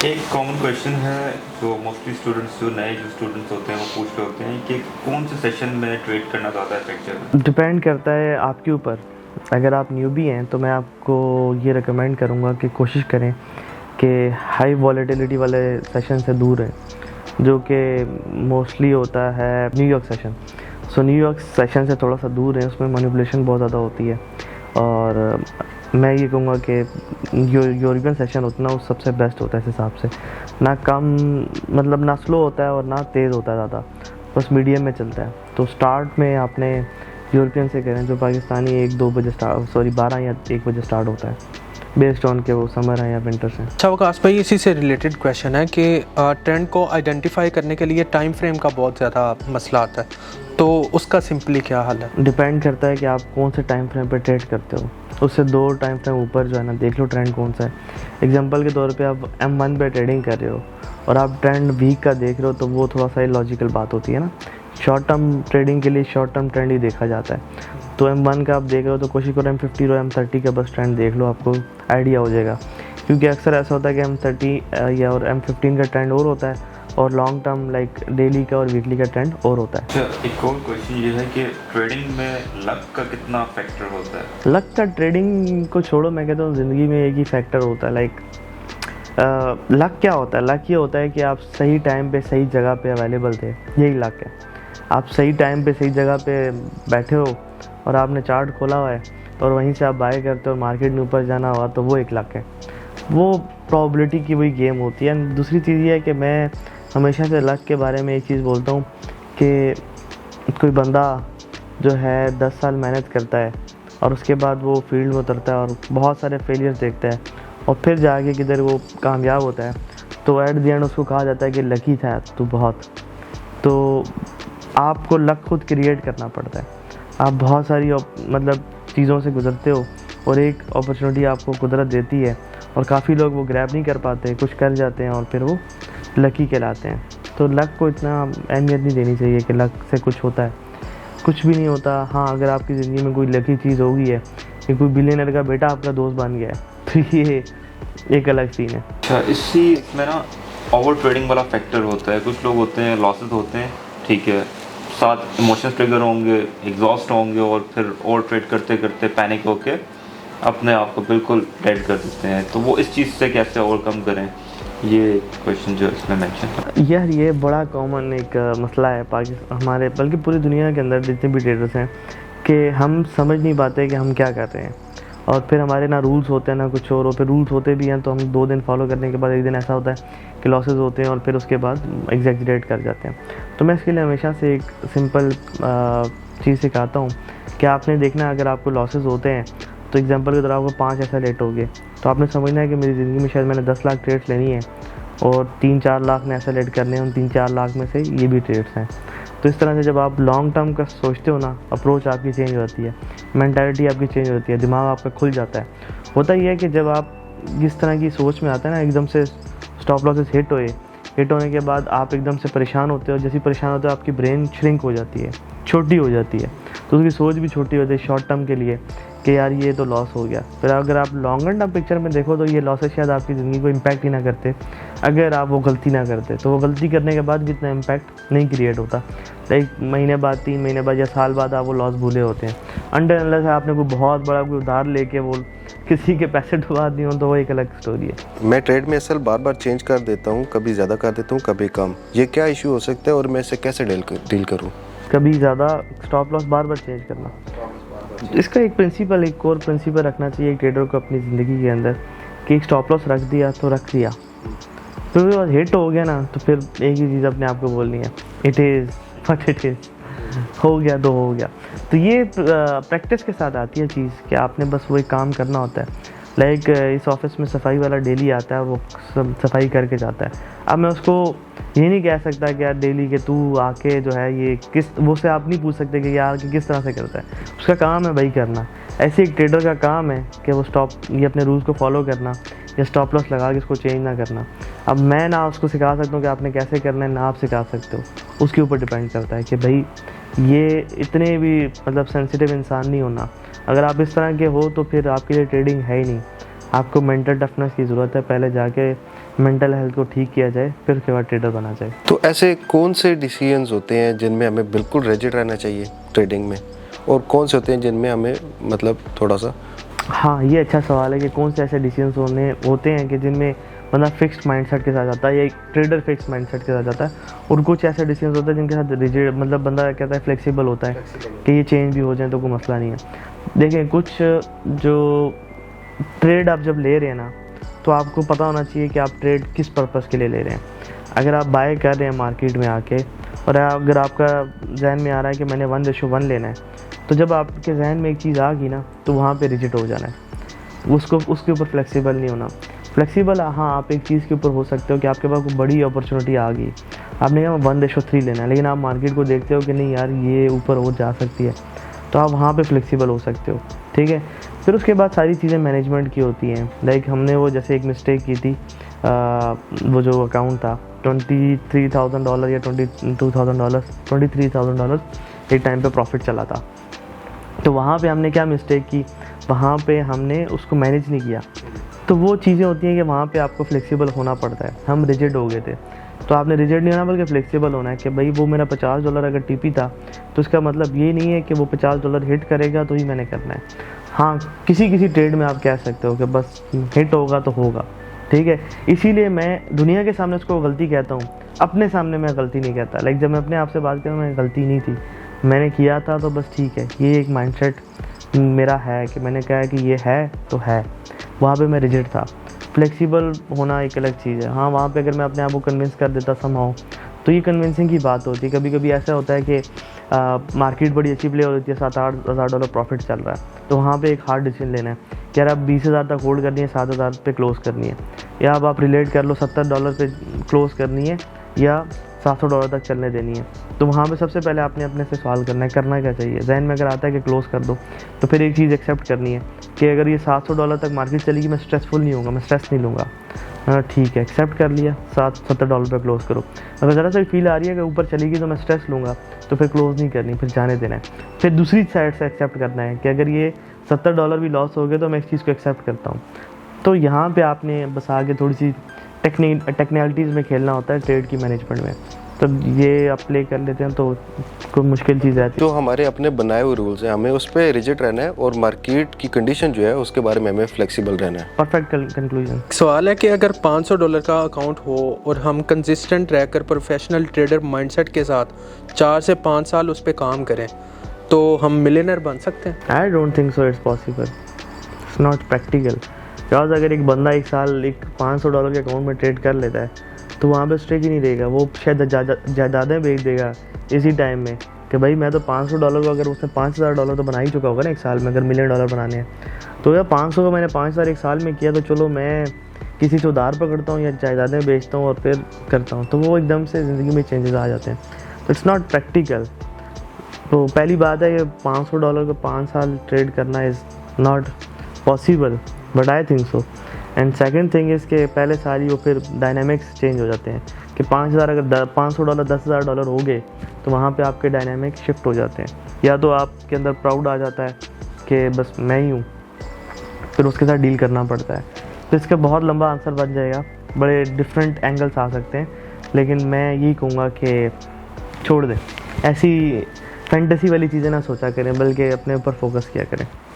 एक common question है जो मोस्टली स्टूडेंट्स जो नए जो स्टूडेंट्स होते हैं वो पूछ रहे होते हैं कि कौन से सेशन में ट्रेड करना ज़्यादा इफेक्टिव है। डिपेंड करता है आपके ऊपर। अगर आप न्यूबी हैं तो मैं आपको ये रिकमेंड करूँगा कि कोशिश करें कि हाई वॉलेटिलिटी वाले सेशन से दूर रहें, जो कि मोस्टली होता है न्यूयॉर्क सेशन। सो न्यूयॉर्क सेशन से थोड़ा सा दूर है, उसमें मैनिपुलेशन बहुत ज़्यादा होती है। और मैं ये कहूँगा कि यूरोपियन सेशन उतना उस सबसे बेस्ट होता है इस हिसाब से। ना कम मतलब ना स्लो होता है और ना तेज़ होता है ज़्यादा, बस मीडियम में चलता है। तो स्टार्ट में आपने यूरोपियन से करें जो पाकिस्तानी 1-2 बजे 12 या 1 बजे स्टार्ट होता है, बेस्ड ऑन के वो समर है या विंटर है। अच्छा वकास भाई, इसी से रिलेटेड क्वेश्चन है कि ट्रेंड को आइडेंटिफाई करने के लिए टाइम फ्रेम का बहुत ज़्यादा मसला आता है, तो उसका सिंपली क्या हल है? डिपेंड करता है कि आप कौन से टाइम फ्रेम पे ट्रेड करते हो। उससे 2 टाइम फ्रेम ऊपर जो है ना, देख लो ट्रेंड कौन सा है। एग्जांपल के तौर पे आप M1 पे ट्रेडिंग कर रहे हो और आप ट्रेंड वीक का देख रहे हो, तो वो थोड़ा सा इलॉजिकल बात होती है ना। शॉर्ट टर्म ट्रेडिंग के लिए शॉर्ट टर्म ट्रेंड ही देखा जाता है। तो M1 का आप देख रहे हो तो कोशिश करो M50 और M30 का बस ट्रेंड देख लो, आपको आइडिया हो जाएगा। क्योंकि अक्सर ऐसा होता है कि M30 या और M15 का ट्रेंड और होता है, और लॉन्ग टर्म लाइक डेली का और वीकली का ट्रेंड और होता है। अच्छा, एक और क्वेश्चन ये है कि ट्रेडिंग में लक का कितना फैक्टर होता है। लक का ट्रेडिंग को छोड़ो, मैं कहता हूँ ज़िंदगी में एक ही फैक्टर होता है। लाइक लक क्या होता है? लक ये होता है कि आप सही टाइम पे सही जगह पे अवेलेबल थे, यही लक है। आप सही टाइम पे सही जगह पे बैठे हो और आपने चार्ट खोला हुआ है और वहीं से आप बाय करते हो, मार्केट में ऊपर जाना हुआ, तो वो एक लक है। वो प्रोबेबिलिटी की वही गेम होती है। दूसरी चीज़ ये है कि मैं हमेशा से लक के बारे में एक चीज़ बोलता हूँ कि कोई बंदा जो है 10 साल मेहनत करता है और उसके बाद वो फील्ड में उतरता है और बहुत सारे फेलियर्स देखता है और फिर जाके किधर वो कामयाब होता है, तो एट द एंड उसको कहा जाता है कि लकी था तू बहुत। तो आपको लक खुद क्रिएट करना पड़ता है। आप बहुत सारी मतलब चीज़ों से गुजरते हो और एक अपॉर्चुनिटी आपको कुदरत देती है, और काफ़ी लोग वो ग्रैब नहीं कर पाते, कुछ कर जाते हैं और फिर वो लकी कहलाते हैं। तो लक को इतना अहमियत नहीं देनी चाहिए कि लक से कुछ होता है, कुछ भी नहीं होता। हाँ, अगर आपकी ज़िंदगी में कोई लकी चीज़ हो गई है कि कोई बिलियनर का बेटा आपका दोस्त बन गया है, तो ये एक अलग सीन है। अच्छा, इसमें ना ओवर ट्रेडिंग वाला फैक्टर होता है। कुछ लोग होते हैं लॉसेस होते हैं, ठीक है, साथ इमोशंस ट्रिगर होंगे, एग्जॉस्ट होंगे और फिर ओवर ट्रेड करते करते पैनिक होके अपने आप को बिल्कुल डेड कर देते हैं। तो वो इस चीज़ से कैसे ओवरकम करें, ये क्वेश्चन जो इसमें मेंशन है। यार ये बड़ा कॉमन एक मसला है पाकिस्तान, हमारे बल्कि पूरी दुनिया के अंदर जितने भी ट्रेडर्स हैं, कि हम समझ नहीं पाते कि हम क्या कर रहे हैं। और फिर हमारे ना रूल्स होते हैं ना कुछ और फिर रूल्स होते भी हैं तो हम 2 दिन फॉलो करने के बाद एक दिन ऐसा होता है कि लॉसेस होते हैं और फिर उसके बाद एग्जैजरेट कर जाते हैं। तो मैं इसके लिए हमेशा से एक सिंपल चीज़ सिखाता हूँ कि आपने देखना, अगर आपको लॉसेस होते हैं तो एग्जांपल के तरह आपको 5 ऐसा लेट हो गए, तो आपने समझना है कि मेरी ज़िंदगी में शायद मैंने 10 लाख ट्रेड्स लेनी है और 3-4 लाख ने ऐसा लेट करने हैं, उन 3-4 लाख में से ये भी ट्रेड्स हैं। तो इस तरह से जब आप लॉन्ग टर्म का सोचते हो ना, अप्रोच आपकी चेंज हो जाती है, मेंटालिटी आपकी चेंज होती है, दिमाग आपका खुल जाता है। होता ही है कि जब आप इस तरह की सोच में आते हैं ना, एकदम से स्टॉप लॉसेस हिट होने के बाद आप एकदम से परेशान होते हो। जैसे परेशान होते हो आपकी ब्रेन श्रिंक हो जाती है, छोटी हो जाती है, तो उसकी सोच भी छोटी होती है शॉर्ट टर्म के लिए कि यार ये तो लॉस हो गया। फिर अगर आप लॉन्गर टर्म पिक्चर में देखो तो ये लॉसेस शायद आपकी ज़िंदगी को इम्पैक्ट ही ना करते अगर आप वो गलती ना करते। तो वो गलती करने के बाद भी इतना इम्पैक्ट नहीं क्रिएट होता। लाइक महीने बाद, 3 महीने बाद या साल बाद आप वो लॉस भूले होते हैं। अंडर अनलेस आपने कोई बहुत बड़ा कोई उधार लेके वो किसी के पैसे डुबा दिए हों, तो वो एक अलग स्टोरी है। मैं ट्रेड में असल बार बार चेंज कर देता हूँ, कभी ज़्यादा कर देता हूँ कभी कम। ये क्या इशू हो सकता है और मैं इसे कैसे डील करूँ? कभी ज़्यादा स्टॉप लॉस बार बार चेंज करना, इसका एक प्रिंसिपल, एक कोर प्रिंसिपल रखना चाहिए एक ट्रेडर को अपनी ज़िंदगी के अंदर कि एक स्टॉप लॉस रख दिया तो रख दिया, फिर उसके बाद हिट हो गया ना, तो फिर एक ही चीज़ अपने आप को बोलनी है, it is what it is, हो गया तो हो गया। तो ये प्रैक्टिस के साथ आती है चीज़ कि आपने बस वही काम करना होता है। लाइक इस ऑफिस में सफाई वाला डेली आता है, वो सफाई करके जाता है। अब मैं उसको ये नहीं कह सकता कि यार डेली के तू आके जो है ये किस, वो से आप नहीं पूछ सकते कि यार कि किस तरह से करता है, उसका काम है भाई करना। ऐसे एक ट्रेडर का काम है कि वो ये अपने रूल्स को फॉलो करना या स्टॉप लॉस लगा के इसको चेंज ना करना। अब मैं ना उसको सिखा सकता हूँ कि आपने कैसे करना है, ना आप सिखा सकते हो, उसके ऊपर डिपेंड करता है कि भाई ये इतने भी मतलब सेंसिटिव इंसान नहीं होना। अगर आप इस तरह के हो तो फिर आपके लिए ट्रेडिंग है ही नहीं। आपको मेंटल टफनेस की ज़रूरत है, पहले जाके मेंटल हेल्थ को ठीक किया जाए, फिर उसके बाद ट्रेडर बना जाए। तो ऐसे कौन से डिसीजंस होते हैं जिनमें हमें बिल्कुल रिजिड रहना चाहिए ट्रेडिंग में, और कौन से होते हैं जिनमें हमें मतलब थोड़ा सा? हाँ, ये अच्छा सवाल है कि कौन से ऐसे डिसीजंस होते हैं कि जिनमें बंदा फिक्स्ड माइंडसेट के साथ जाता है, या एक ट्रेडर फिक्स्ड माइंडसेट के साथ जाता है, और कुछ ऐसे डिसीजंस होते हैं जिनके साथ रिजिड, मतलब बंदा कहता है फ्लेक्सिबल होता है कि ये चेंज भी हो जाए तो कोई मसला नहीं है। देखिए, कुछ जो ट्रेड आप जब ले रहे हैं ना, तो आपको पता होना चाहिए कि आप ट्रेड किस पर्पज़ के लिए ले रहे हैं। अगर आप बाय कर रहे हैं मार्केट में आके, और अगर आपका जहन में आ रहा है कि मैंने 1:1 लेना है, तो जब आपके जहन में एक चीज़ आ गई ना, तो वहाँ पे रिजिड हो जाना है, उसके ऊपर फ्लेक्सिबल नहीं होना। फ्लेक्सिबल, हाँ, आप एक चीज़ के ऊपर हो सकते हो कि आपके पास कोई बड़ी अपॉर्चुनिटी आ गई, आपने कहा 1:3 लेना है, लेकिन आप मार्केट को देखते हो कि नहीं यार ये ऊपर और जा सकती है, तो आप वहाँ पे फ्लेक्सिबल हो सकते हो, ठीक है। फिर उसके बाद सारी चीज़ें मैनेजमेंट की होती हैं। लाइक हमने वो जैसे एक मिस्टेक की थी, वो जो अकाउंट था $23,000 या $23,000 एक टाइम पे प्रॉफिट चला था। तो वहाँ पे हमने क्या मिस्टेक की, वहाँ पे हमने उसको मैनेज नहीं किया। तो वो चीज़ें होती हैं कि वहाँ पे आपको फ्लेक्सिबल होना पड़ता है। हम रिजिड हो गए थे, तो आपने रिजिड नहीं होना बल्कि फ्लेक्सिबल होना है कि भाई वो मेरा $50 अगर टीपी था, तो इसका मतलब ये नहीं है कि वो $50 हिट करेगा तो ही मैंने करना है। हाँ, किसी ट्रेड में आप कह सकते हो कि बस हिट होगा तो होगा, ठीक है। इसीलिए मैं दुनिया के सामने उसको गलती कहता हूँ, अपने सामने मैं गलती नहीं कहता। लाइक जब मैं अपने आप से बात करता हूँ, मैं गलती नहीं थी, मैंने किया था तो बस ठीक है। ये एक माइंडसेट मेरा है कि मैंने कहा कि ये है तो है, वहाँ पे मैं रिजिड था। फ्लेक्सिबल होना एक अलग चीज़ है। हाँ, वहाँ पे अगर मैं अपने आप को कन्विंस कर देता समहाउ, तो ये कन्विंसिंग की बात होती है। कभी कभी ऐसा होता है कि मार्केट बड़ी अच्छी प्ले हो जाती है, $7,000-8,000 प्रॉफिट चल रहा है, तो वहाँ पे एक हार्ड डिसीजन लेना है कि यार अब 20,000 तक होल्ड करनी है, 7,000 पे क्लोज़ करनी है, या अब आप रिलेट कर लो $70 पे क्लोज़ करनी है या $700 तक चलने देनी है। तो वहाँ पे सबसे पहले आपने अपने से सवाल करना है, करना क्या चाहिए। जहन में अगर आता है कि क्लोज़ कर दो, तो फिर एक चीज़ एक्सेप्ट करनी है कि अगर ये $700 तक मार्केट चलेगी, मैं स्ट्रेसफुल नहीं होगा, मैं स्ट्रेस नहीं लूँगा। ठीक है, एक्सेप्ट कर लिया, $70 पे क्लोज़ करो। अगर ज़रा सा फील आ रही है कि ऊपर चलेगी तो मैं स्ट्रेस लूँगा, तो फिर क्लोज़ नहीं करनी, फिर जाने देना है। फिर दूसरी साइड से एक्सेप्ट करना है कि अगर ये $70 भी लॉस हो गए तो मैं इस चीज़ को एक्सेप्ट करता हूँ। तो यहाँ पे आपने बस आगे थोड़ी सी टेक्निकलिटीज़ में खेलना होता है ट्रेड की मैनेजमेंट में। तो ये आप प्ले कर लेते हैं तो कोई मुश्किल चीज़ आती है। जो हमारे अपने बनाए हुए रूल्स हैं, हमें उस पर रिजिड रहना है, और मार्केट की कंडीशन जो है उसके बारे में हमें फ्लेक्सिबल रहना है। Perfect conclusion. सवाल है कि अगर $500 का अकाउंट हो और हम कंसिस्टेंट रहकर प्रोफेशनल ट्रेडर माइंडसेट के साथ 4 से 5 साल उस पर काम करें, तो हम मिलियनर बन सकते हैं? I don't think so, it's possible, it's not practical. Because अगर एक बंदा एक साल एक $500 के अकाउंट में ट्रेड कर लेता है, तो वहाँ पे स्ट्रेक ही नहीं रहेगा, वो शायद जायदादें बेच देगा इसी टाइम में कि भाई मैं तो $500 को, अगर उसने $5,000 तो बना ही चुका होगा ना एक साल में, अगर $1 मिलियन बनाने हैं। तो यार 500 को मैंने 5,000 एक साल में किया, तो चलो मैं किसी से उधार पकड़ता हूँ या जायदादें बेचता हूँ और फिर करता हूँ, तो वो एकदम से ज़िंदगी में चेंजेस आ जाते हैं। तो इट्स नॉट प्रैक्टिकल। तो पहली बात है कि $500 को 5 साल ट्रेड करना is not possible, but I think so. And second thing is के पहले सारी वो फिर डायनामिक्स चेंज हो जाते हैं कि 5,000 अगर $500 $10,000 हो गए, तो वहाँ पे आपके डायनामिक्स शिफ्ट हो जाते हैं। या तो आपके अंदर प्राउड आ जाता है कि बस मैं ही हूँ, फिर उसके साथ डील करना पड़ता है। तो इसका बहुत लंबा आंसर बन जाएगा, बड़े डिफरेंट एंगल्स आ सकते हैं, लेकिन मैं यही कहूँगा कि छोड़ दें ऐसी फैंटेसी वाली चीज़ें ना सोचा करें, बल्कि अपने ऊपर फोकस किया करें।